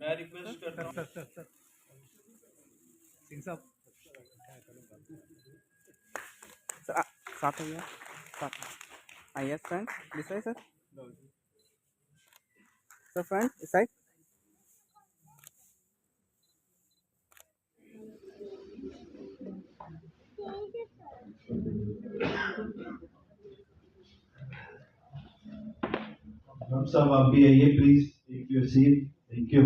मैं रिक्वेस्ट करता हूँ सिंह साहब साथ हो गया साथ yes friend this side sir friend इस साइड हम सब आप भी आइए please take your seat thank you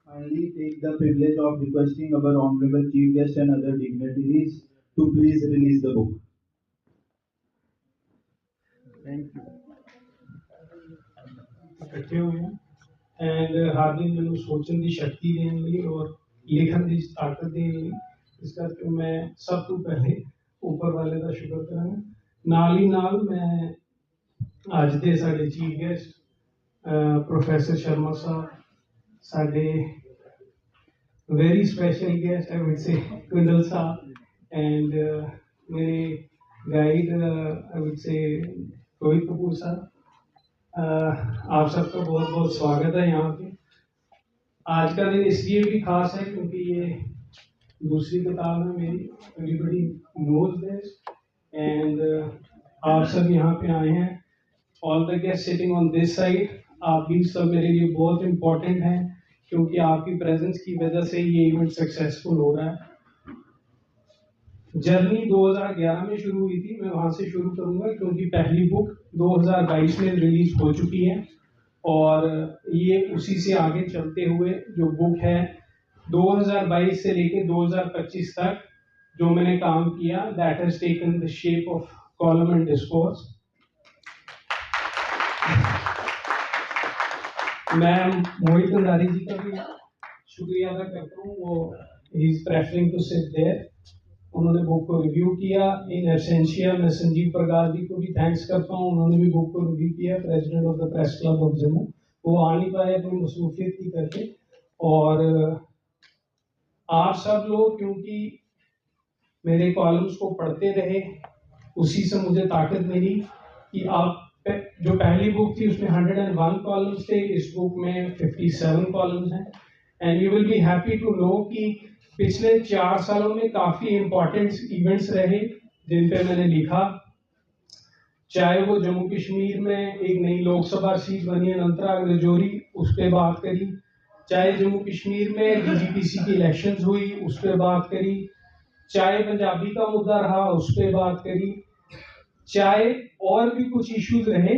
Finally, take the privilege of requesting our honorable chief guest and other dignitaries to please release the book. Thank you ਇਕੱਠੇ ਹੋਏ ਹਾਂ and ਹਰ ਦਿਨ ਮੈਨੂੰ ਸੋਚਣ ਦੀ ਸ਼ਕਤੀ ਦੇਣ ਲਈ ਔਰ ਲਿਖਣ ਦੀ ਤਾਕਤ ਦੇਣ ਲਈ ਇਸ ਕਰਕੇ ਮੈਂ ਸਭ ਤੋਂ ਪਹਿਲੇ ਉੱਪਰ ਵਾਲੇ ਦਾ ਸ਼ੁਕਰ ਕਰਾਂਗਾ। ਨਾਲ ਹੀ ਨਾਲ ਮੈਂ ਅੱਜ ਦੇ ਸਾਡੇ ਚੀਫ ਗੈਸਟ ਪ੍ਰੋਫੈਸਰ ਸ਼ਰਮਾ ਸਾਹਿਬ, ਸਾਡੇ very special guest, I would say, Kundal Saab, and my guide, I would say, Rohit Kapoor साहब। आप सबका बहुत बहुत स्वागत है यहाँ पे। आज का दिन इसलिए भी खास है क्योंकि ये दूसरी किताब है मेरी, एवरीबॉडी नोज दिस, एंड आप सब यहाँ पे आए हैं। All the guest sitting on this side, आप भी सब मेरे लिए बहुत इम्पोर्टेंट हैं क्योंकि आपकी प्रेजेंस की वजह से ये इवेंट सक्सेसफुल हो रहा है। जर्नी 2011 में शुरू हुई थी, मैं वहाँ से शुरू करूँगा क्योंकि पहली बुक 2022 में रिलीज हो चुकी है और ये उसी से आगे चलते हुए जो बुक है 2022 से लेके 2025 तक जो मैंने काम किया, that has taken the shape of column and discourse. मैं मोहित कंधारी जी का भी शुक्रिया अदा करता हूँ, वो ही is preferring to sit there. उन्होंने बुक को रिव्यू किया इन एसेंशिया। मैं संजीव प्रकाश जी को भी थैंक्स करता हूँ, उन्होंने भी बुक को रिव्यू किया, president of the press club of Jammu. वो आ नहीं पाए अपनी मसरूफियत की करके, और आप सब लोग क्योंकि मेरे कॉलम्स को पढ़ते रहे, उसी से मुझे ताकत मिली कि आप जो पहली बुक थी उसमें 101 कॉलम्स थे, इस बुक में 57 कॉलम्स हैं। And you will be happy to know कि पिछले 4 सालों में काफी इंपॉर्टेंट इवेंट्स रहे जिन पे मैंने लिखा, चाहे वो जम्मू कश्मीर में एक नई लोकसभा सीट बनी अनंतनाग रजौरी, उस पर बात करी, चाहे जम्मू कश्मीर में डीजीपीसी की इलेक्शंस हुई, उस पर बात करी, चाहे पंजाबी का मुद्दा रहा, उस पर बात करी, चाहे और भी कुछ इश्यूज रहे।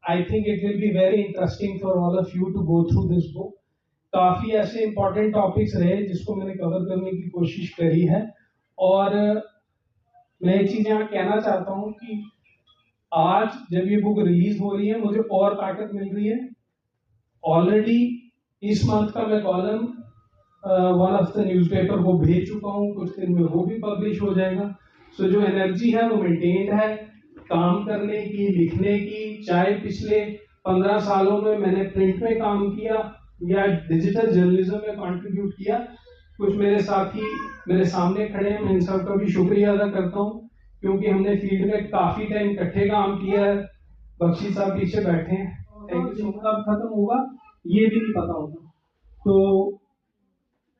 I think it will be very interesting for all of you to go through this book. काफी ऐसे इंपॉर्टेंट टॉपिक्स रहे जिसको मैंने कवर करने की कोशिश करी है, और मैं एक चीज यहाँ कहना चाहता हूँ कि आज जब ये बुक रिलीज हो रही है मुझे और ताकत मिल रही है। ऑलरेडी इस मंथ का मैं column one of the newspaper को भेज चुका हूँ, कुछ दिन में वो भी पब्लिश हो जाएगा। सो जो एनर्जी है वो मेंटेन है काम करने की, लिखने की। चाहे पिछले 15 सालों में मैंने प्रिंट में काम किया या डिजिटल जर्नलिज्म में कंट्रीब्यूट किया, कुछ मेरे साथी मेरे सामने खड़े हैं, मैं इन सब का भी शुक्रिया अदा करता हूँ क्योंकि हमने फील्ड में काफी टाइम इकट्ठे काम किया है। बख्शी साहब पीछे बैठे हैं, थैंक यू। कब खत्म होगा ये भी नहीं पता होगा, तो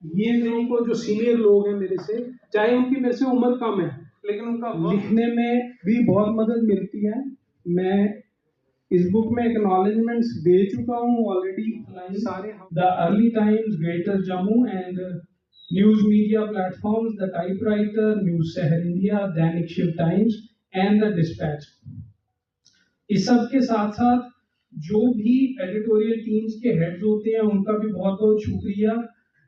ये मेरे को जो सीनियर लोग हैं मेरे से, चाहे उनकी मेरे से उम्र कम है लेकिन उनका लिखने में भी बहुत मदद मिलती है। मैं इस बुक में एक्नॉलेजमेंट्स दे चुका हूँ ऑलरेडी सारे। The Early Times, Greater Jammu and news media platforms, the Typewriter, News Shehar India, Dainik Shiv Times and the Dispatch. इस सब के साथ साथ जो भी एडिटोरियल टीम्स के हेड्स होते हैं उनका भी बहुत बहुत शुक्रिया।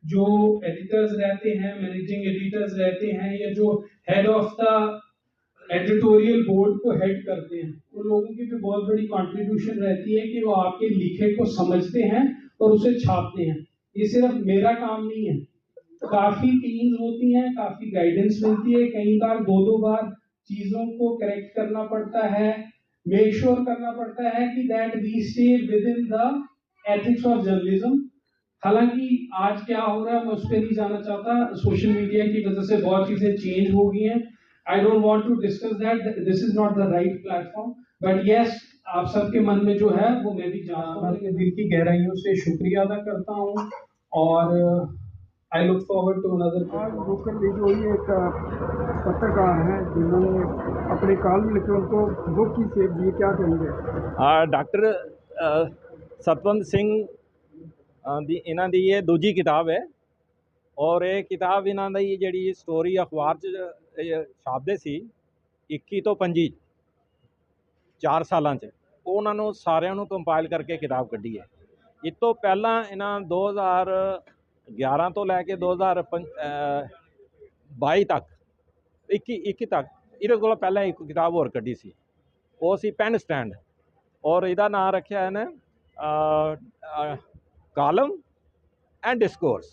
जो एडिटर्स रहते हैं, मैनेजिंग एडिटर्स रहते हैं, या जो head of the editorial board को हेड करते हैं, उन लोगों की भी बहुत बड़ी कंट्रीब्यूशन रहती है कि वो आपके लिखे को समझते हैं और उसे छापते हैं। ये सिर्फ मेरा काम नहीं है, काफी टीम्स होती हैं, काफी गाइडेंस मिलती है, कई बार दो बार चीजों को करेक्ट करना पड़ता है, मेक श्योर करना पड़ता है कि that we stay within the ethics of journalism. हालांकि आज क्या हो रहा है मैं उस पर नहीं जाना चाहता, सोशल मीडिया की वजह से बहुत चीजें चेंज हो गई हैं। I don't want to discuss that, this is not the right platform, but yes आप सबके मन में जो है वो मैं भी जानता हूँ। मैं दिल की गहराइयों से शुक्रिया अदा करता हूँ और I look forward to another. आज बुकर ली जो ये एक पत्रकार हैं जिन्होंने अपने कॉलम लिखे, उनको बुक की सेव दी, क्या कहेंगे? डॉक्टर सतवंत सिंह ਦੀ ਇਹਨਾਂ ਦੀ ਇਹ ਦੂਜੀ ਕਿਤਾਬ ਹੈ ਔਰ ਇਹ ਕਿਤਾਬ ਇਹਨਾਂ ਦੀ ਜਿਹੜੀ ਸਟੋਰੀ ਅਖਬਾਰ 'ਚ ਛਾਪਦੇ ਸੀ 21 ਤੋਂ 25 4 ਸਾਲਾਂ 'ਚ, ਉਹਨਾਂ ਨੂੰ ਸਾਰਿਆਂ ਨੂੰ ਕੰਪਾਈਲ ਕਰਕੇ ਕਿਤਾਬ ਕੱਢੀ ਹੈ। ਇਸ ਤੋਂ ਪਹਿਲਾਂ ਇਹਨਾਂ 2011 ਤੋਂ ਲੈ ਕੇ 2022 ਤੱਕ 21 ਤੱਕ ਇਹਦੇ ਕੋਲ ਪਹਿਲਾਂ ਇੱਕ ਕਿਤਾਬ ਹੋਰ ਕੱਢੀ ਸੀ, ਉਹ ਸੀ ਪੈਨ ਸਟੈਂਡ, ਔਰ ਇਹਦਾ ਨਾਂ ਰੱਖਿਆ ਇਹਨੇ ਕਾਲਮ एंड डिस्कोर्स।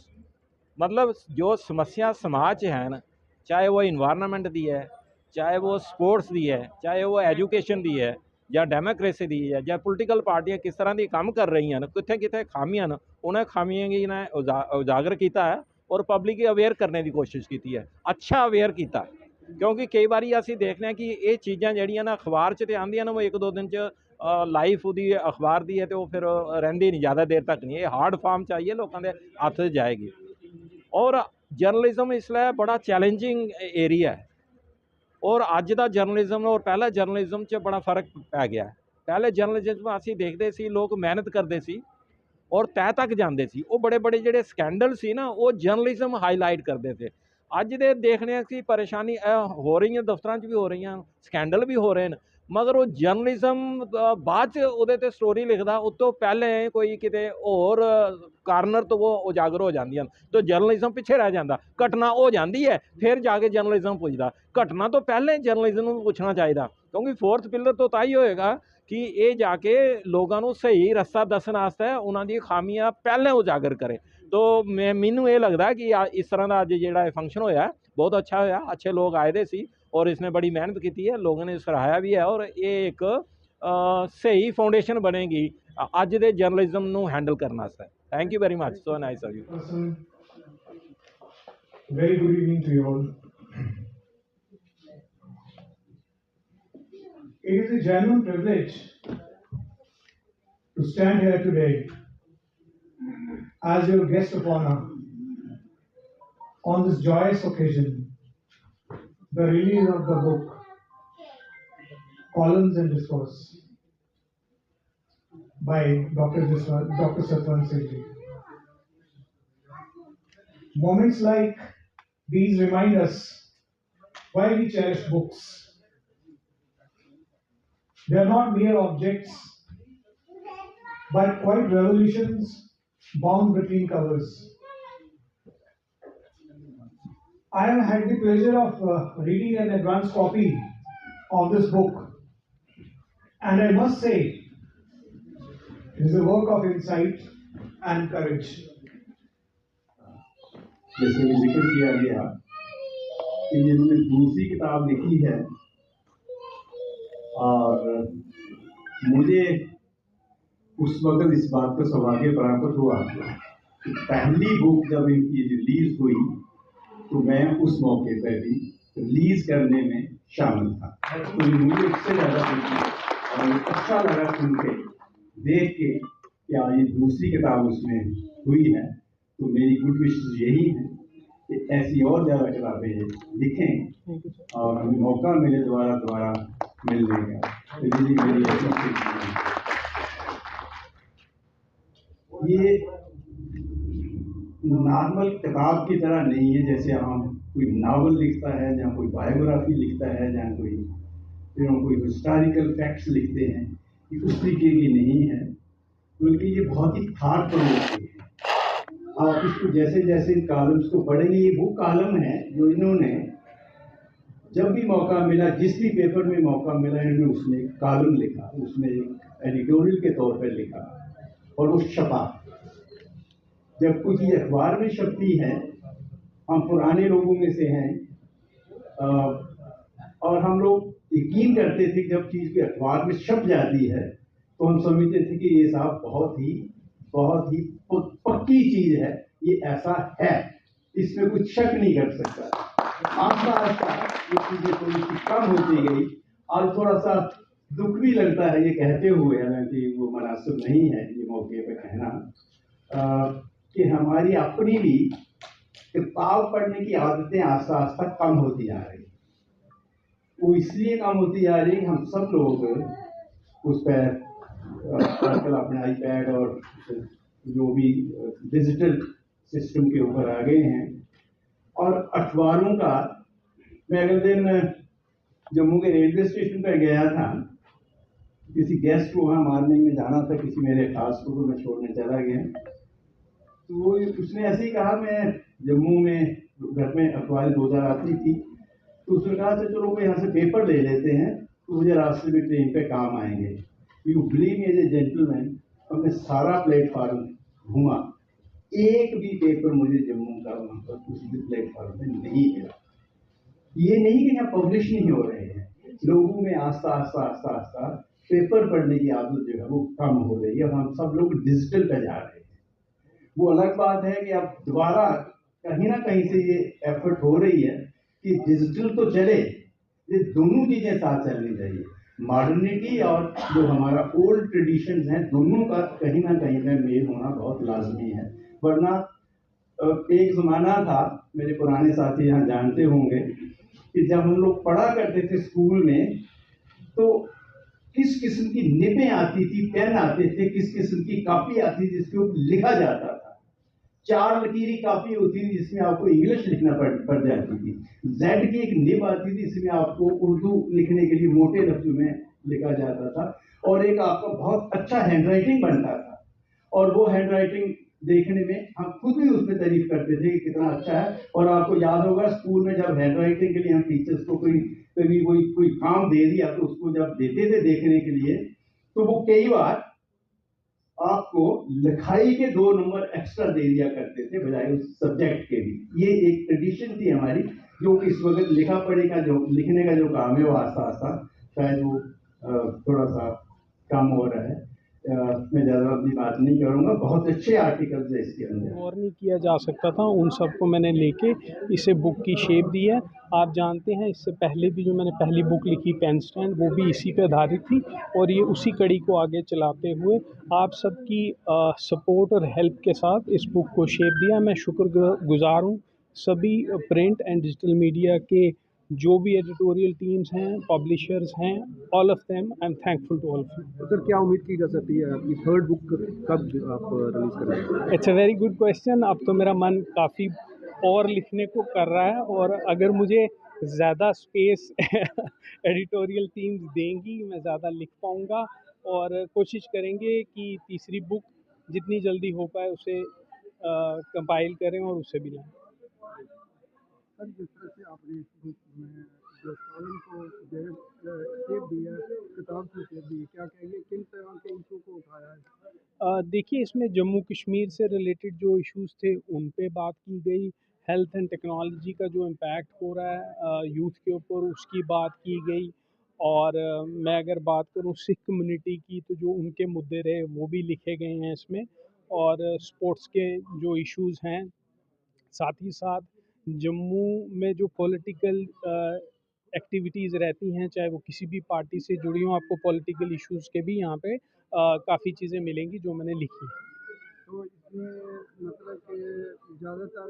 मतलब जो समस्या समाज है ना, चाहे वो इन्वायरमेंट दी है, चाहे वो स्पोर्ट्स दी है, चाहे वो एजुकेशन दी है या डेमोक्रेसी दी है, या पोलिटिकल पार्टियां किस तरह की काम कर रही हैं, कितने कितने खामियां न उन्हें खामियां की इन्हें उजागर किया है और पब्लिक अवेयर करने की कोशिश की है। अच्छा अवेयर किया, क्योंकि कई बार असी देखने कि ये चीज़ां जड़ियां ना अखबार च तो आंदियां ना, वो एक दो दिन च लाइफ वो अखबार दी है तो फिर रहिंदी नहीं, ज़्यादा देर तक नहीं। ये हार्ड फॉर्म चाहिए, लोगों के हथ जाएगी। और जर्नलिज्म इसलिए बड़ा चैलेंजिंग एरिया है, और अज का जर्नलिज्म और पहले जर्नलिज्म च बड़ा फर्क पै गया। पहले जर्नलिज्म असी देखते सी, लोग मेहनत करते सी और तय तक जाते सी, वो बड़े बड़े जोड़े स्कैंडल सी ना, वो जर्नलिज्म हाईलाइट करते थे। अज दे देखने की परेशानी हो रही है, दफ्तर भी हो रही हैं, स्कैंडल भी हो रहे हैं, मगर वो जर्नलिज्म बाद च स्टोरी लिखता, उस तो पहले कोई किते होर कार्नर तो वो उजागर हो जाती, तो जर्नलिज्म पिछे रह जाता। घटना हो जाती है फिर जाके जर्नलिज्म पुछदा, घटना तो पहले जर्नलिज्म पूछना चाहिए, क्योंकि फोर्थ पिलर तो ताई होएगा कि ये जाके लोगों को सही रस्ता दसने वास्ते उन्होंने खामियां पहले उजागर करे। तो मैनू ये लगता कि इस तरह का अज जो फंक्शन होया बहुत अच्छा होया, अच्छे लोग आए दे सी और इसने बड़ी मेहनत की है, लोगों ने सराहाया भी है, और ये एक सही फाउंडेशन बनेगी अज दे जर्नलिज्म नू हैंडल करने वास्ते। Thank you very much, so nice of you. Very good evening to you all. It is a genuine privilege to stand here today as your guest of honor on this joyous occasion, the release of the book Columns and Discourse by Dr. Satwant Singh. Moments like these remind us why we cherish books. They are not mere objects, but quite revolutions bound between covers. I have had the pleasure of reading an advanced copy of this book, and I must say, it is a work of insight and courage. जैसे भी जिक्र किया गया कि जिन्होंने दूसरी किताब लिखी है, और मुझे उस वक्त इस बात का सौभाग्य प्राप्त हुआ कि पहली बुक जब इनकी रिलीज हुई तो मैं उस मौके पर भी रिलीज करने में शामिल था। तो मुझे उससे ज़्यादा और अच्छा लगा सुन के, देख के क्या ये दूसरी किताब उसमें हुई है। तो मेरी गुड विशेष यही है कि ऐसी और ज़्यादा किताबें लिखें और हमें मौका मिले दोबारा मिलने का। तो मेरी ये नॉर्मल किताब की तरह नहीं है, जैसे हम कोई नावल लिखता है, जहाँ कोई बायोग्राफी लिखता है, जहाँ कोई हिस्टोरिकल फैक्ट्स लिखते हैं, ये उस तरीके की नहीं है, बल्कि ये बहुत ही थॉट प्रोवोकिंग है। आप इसको जैसे जैसे इन कॉलम्स को पढ़ेंगे, ये वो कॉलम है जो इन्होंने जब भी मौका मिला, जिस भी पेपर में मौका मिला, इन्होंने उसमें कॉलम लिखा, उसमें एडिटोरियल के तौर पर लिखा और वो छपा। जब कुछ ये अखबार में छपती है, हम पुराने लोगों में से हैं, और हम लोग यकीन करते थे कि जब चीज़ भी अखबार में छप जाती है तो हम समझते थे कि ये साहब बहुत ही पक्की चीज़ है, ये ऐसा है, इसमें कुछ शक नहीं कर सकता। आस्ता आस्ता ये चीज़ें थोड़ी सी कम होती गई और थोड़ा सा दुख भी लगता है ये कहते हुए, हालांकि वो मुनासिब नहीं है ये मौके पे कहना, कि हमारी अपनी भी किताब पढ़ने की आदतें आस्ता आस्ता कम होती जा रही। वो इसलिए कम होती जा रही है, हम सब लोग उस पर आजकल अपने आईपैड और जो भी डिजिटल सिस्टम के ऊपर आ गए हैं। और अखबारों का, मैं अगले दिन जम्मू के रेलवे स्टेशन पर गया था, किसी गेस्ट को वहाँ मारने में जाना था, किसी मेरे खास को, तो मैं छोड़ने चला गया। तो उसने ऐसे ही कहा, मैं जम्मू में घर में अखबार 2000 आती थी, तो उसने कहा था चलो वो यहाँ से पेपर ले लेते हैं, तो मुझे रास्ते में ट्रेन पे काम आएंगे। You believe me as a gentleman, हमने सारा प्लेटफार्म घूमा, एक भी पेपर मुझे जम्मू का वहाँ पर किसी भी प्लेटफार्म पे नहीं मिला। ये नहीं कि यहाँ पब्लिश नहीं हो रहे हैं, लोगों में आस्ता आस्ता पेपर पढ़ने की आदत जो है वो कम हो रही है। हम सब लोग डिजिटल पे जा रहे हैं। वो अलग बात है कि अब दोबारा कहीं ना कहीं से ये एफर्ट हो रही है कि डिजिटल तो चले, ये दोनों चीजें साथ चलनी चाहिए। मॉडर्निटी और जो हमारा ओल्ड ट्रेडिशंस हैं, दोनों का कहीं ना कहीं में मेल होना बहुत लाजमी है। वरना एक ज़माना था, मेरे पुराने साथी यहाँ जानते होंगे, कि जब हम लोग पढ़ा करते थे स्कूल में, तो किस किस्म की निपें आती थी, पेन आते थे, किस किस्म की कॉपी आती थी जिसके ऊपर लिखा जाता था। 4 लकीरी कॉपी होती थी जिसमें आपको इंग्लिश लिखना पड़ जाती थी। जेड की एक निब आती थी जिसमें आपको उर्दू लिखने के लिए मोटे लफ्जों में लिखा जाता था, और एक आपका बहुत अच्छा हैंडराइटिंग बनता था, और वो हैंडराइटिंग देखने में हम खुद भी उसमें तारीफ करते थे कि कितना अच्छा है। और आपको याद होगा स्कूल में जब हैंडराइटिंग के लिए हम टीचर्स को कोई काम दे दिया, तो उसको जब देते थे देखने के लिए, तो वो कई बार आपको लिखाई के 2 नंबर एक्स्ट्रा दे दिया करते थे बजाय उस सब्जेक्ट के भी। ये एक ट्रेडिशन थी हमारी, जो इस वक्त लिखने का जो काम है वो आस्ता आस्ता शायद वो थोड़ा सा कम हो रहा है। मैं ज़्यादा अपनी बात नहीं करूँगा, बहुत अच्छे आर्टिकल्स है इसके अंदर। और नहीं किया जा सकता था, उन सबको मैंने लेके इसे बुक की शेप दी है। आप जानते हैं इससे पहले भी जो मैंने पहली बुक लिखी पेन स्टैंड, वो भी इसी पे आधारित थी, और ये उसी कड़ी को आगे चलाते हुए आप सबकी सपोर्ट और हेल्प के साथ इस बुक को शेप दिया। मैं शुक्रगुजार हूँ सभी प्रिंट एंड डिजिटल मीडिया के जो भी एडिटोरियल टीम्स हैं, पब्लिशर्स हैं, all of them, I am thankful to all of you. तो सर क्या उम्मीद की जा सकती है आपकी थर्ड बुक कब आप रिलीज करेंगे? It's a very good question. अब तो मेरा मन काफ़ी और लिखने को कर रहा है, और अगर मुझे ज़्यादा स्पेस एडिटोरियल टीम्स देंगी, मैं ज़्यादा लिख पाऊँगा, और कोशिश करेंगे कि तीसरी बुक जितनी जल्दी हो पाए उसे कंपाइल करें और उसे भी लाएँ। सर जिस तरह से आपने इस बुक में जो कॉलम को जो है शेप दी है, किताब की शेप दी है, क्या कहेंगे किन तरह के इशू को उठाया है? देखिए, इसमें जम्मू कश्मीर से रिलेटेड जो इश्यूज़ थे उन पे बात की गई, हेल्थ एंड टेक्नोलॉजी का जो इम्पैक्ट हो रहा है यूथ के ऊपर उसकी बात की गई, और मैं अगर बात करूँ सिख कम्युनिटी की, तो जो उनके मुद्दे रहे वो भी लिखे गए हैं इसमें, और स्पोर्ट्स के जो इश्यूज़ हैं, साथ ही साथ जम्मू में जो पॉलिटिकल एक्टिविटीज़ रहती हैं, चाहे वो किसी भी पार्टी से जुड़ी हों, आपको पॉलिटिकल इश्यूज़ के भी यहाँ पे काफ़ी चीज़ें मिलेंगी जो मैंने लिखी हैं। तो इसमें मतलब कि ज़्यादातर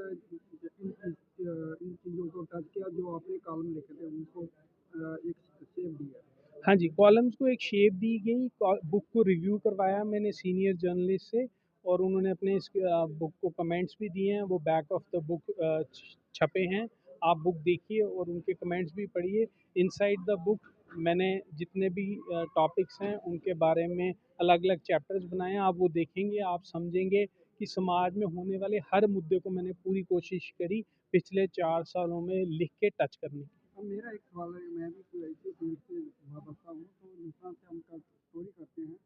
इन चीज़ों को टच किया जो आपने कॉलम लिखे थे उनको एक शेप दिया। हाँ जी, कॉलम्स को एक शेप दी गई, बुक को रिव्यू करवाया मैंने सीनियर जर्नलिस्ट से, और उन्होंने अपने इस बुक को कमेंट्स भी दिए हैं, वो बैक ऑफ द बुक छपे हैं। आप बुक देखिए और उनके कमेंट्स भी पढ़िए। इनसाइड द बुक मैंने जितने भी टॉपिक्स हैं उनके बारे में अलग अलग चैप्टर्स बनाए हैं। आप वो देखेंगे, आप समझेंगे कि समाज में होने वाले हर मुद्दे को मैंने पूरी कोशिश करी पिछले 4 सालों में लिख के टच करने की। अब मेरा एक सवाल है, मैं भी इसी फील्ड से वाबस्ता हूँ, तो इंसान से हम स्टोरी करते हैं,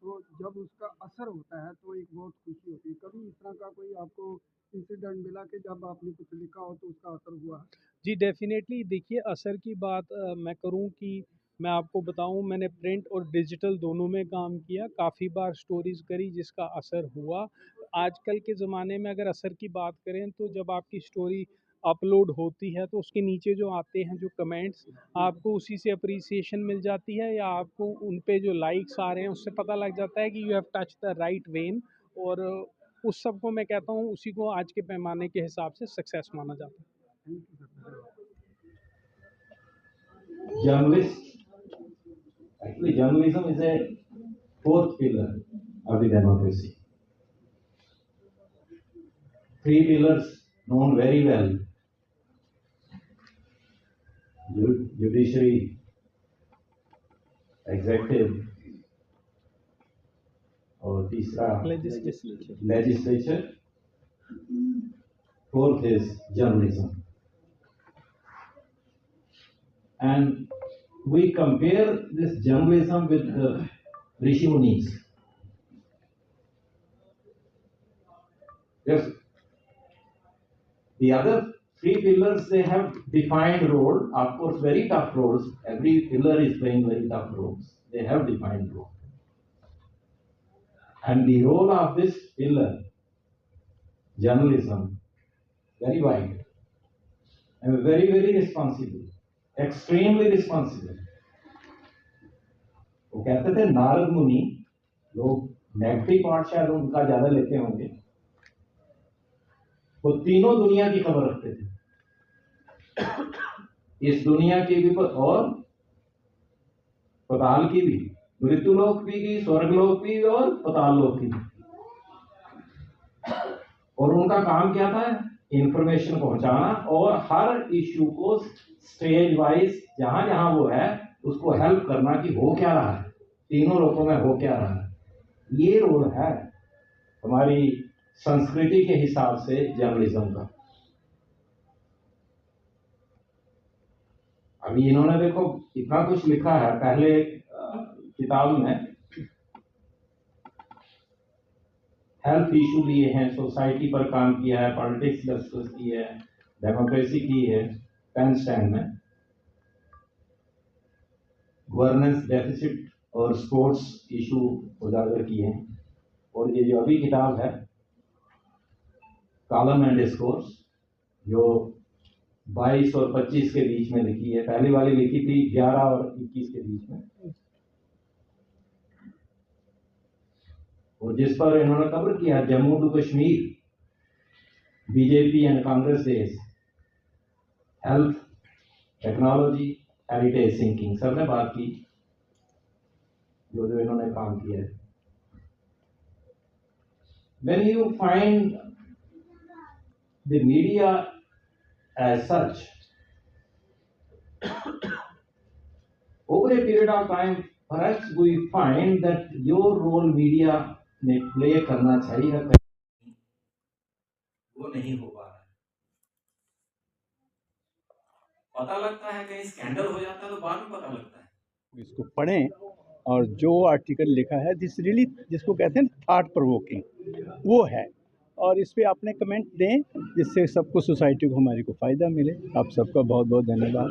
तो जब उसका असर होता है तो एक बहुत खुशी होती है। कभी इस तरह का कोई आपको इंसिडेंट मिला कि जब आपने कुछ लिखा हो तो उसका असर हुआ? जी डेफ़िनेटली देखिए, असर की बात मैं करूँ कि मैं आपको बताऊँ, मैंने प्रिंट और डिजिटल दोनों में काम किया, काफ़ी बार स्टोरीज़ करी जिसका असर हुआ। आजकल के ज़माने में अगर असर की बात करें तो जब आपकी स्टोरी अपलोड होती है तो उसके नीचे जो आते हैं जो कमेंट्स, आपको उसी से एप्रिसिएशन मिल जाती है या आपको उन पे जो लाइक्स आ रहे हैं उससे पता लग जाता है कि you have touch the right when. और उस सब को मैं कहता हूँ, उसी को आज के पैमाने के हिसाब से सक्सेस माना जाता है। Thank you sir. Actually, journalism is a fourth pillar of the democracy. Three pillars known very well: judiciary, executive, और तीसरा legislature. Fourth is journalism. And we compare this journalism with the Rishi Munis. Yes. The other three pillars, they have defined role, of course very tough roles. Every pillar is playing very tough roles. They have defined role. And the role of this pillar, journalism, very wide and very, very responsible, extremely responsible. वो कहते थे नारद मुनि, लोग negative part शायद उनका ज्यादा लेते होंगे, वो तीनों दुनिया की खबर रखते थे, इस दुनिया की भी और पताल की भी, मृत्युलोक की, स्वर्गलोक की और पताल लोक की। और उनका काम क्या था? इंफॉर्मेशन पहुंचाना और हर इश्यू को स्टेज वाइज जहां जहां वो है उसको हेल्प करना कि हो क्या रहा है, तीनों लोगों में हो क्या रहा है। ये रोल है हमारी संस्कृति के हिसाब से जर्नलिज्म का। अभी इन्होंने देखो इतना कुछ लिखा है, पहले किताब में हेल्थ इशू लिए हैं, सोसाइटी पर काम किया है, पॉलिटिक्स डिस्कस की है, डेमोक्रेसी की है, पेन स्टैंड में गवर्नेंस डेफिसिट और स्पोर्ट्स इशू उजागर किए हैं। और ये जो अभी किताब है कॉलम एंड डिस्कोर्स, जो 22 और 25 के बीच में लिखी है, पहली वाली लिखी थी 11 और 21 के बीच में, और जिस पर इन्होंने कवर किया Jammu to Kashmir, BJP and Congress days, health, technology, heritage sinking, सब ने बात की जो जो इन्होंने काम किया है। When you find the media as such, over a period of time, perhaps we find that your role media में प्ले करना चाहिए, वो नहीं हो पा रहा है। पता लगता है कहीं स्कैंडल हो जाता है तो बाद में पता लगता है। इसको पढ़ें और जो आर्टिकल लिखा है जिसको कहते हैं थॉट प्रोवोकिंग, वो है, और इस पे अपने कमेंट दें जिससे सबको, सोसाइटी को, हमारी को फ़ायदा मिले। आप सबका बहुत बहुत धन्यवाद।